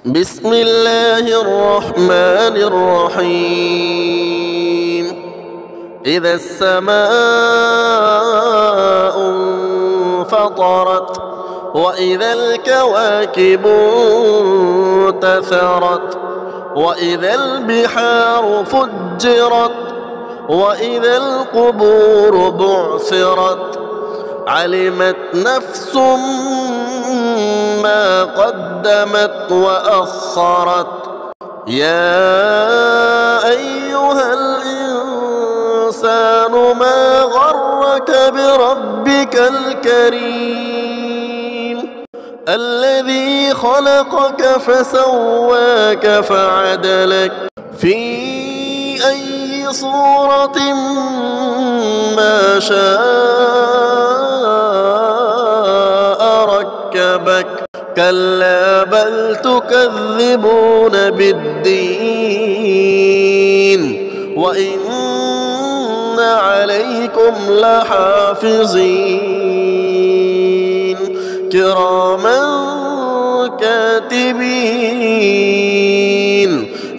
بسم الله الرحمن الرحيم. إذا السماء انفطرت وإذا الكواكب انتثرت وإذا البحار فجرت وإذا القبور بعثرت علمت نفس ما قدمت وأخرت. يا أيها الإنسان ما غرك بربك الكريم الذي خلقك فسواك فعدلك في أي صورة ما شاء ركبك. كلا بل تكذبون بالدين وإن عليكم لحافظين كراما كاتبين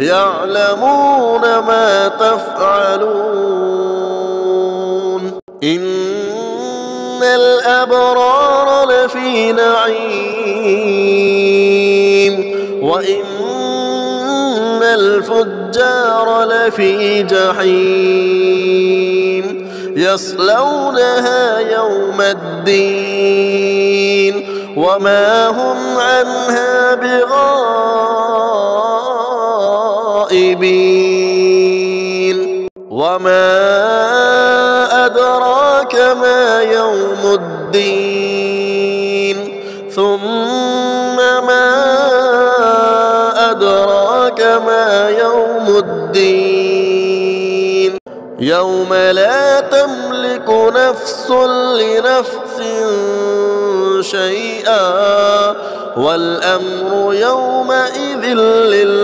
يعلمون ما تفعلون. إن الأبرار لفي نعيم وإن الفجار لفي جحيم يصلونها يوم الدين وما هم عنها بغائبين. وما أدراك ما يوم الدين ثم ما أدراك ما يوم الدين يوم لا تملك نفس لنفس شيئا والأمر يومئذ لله.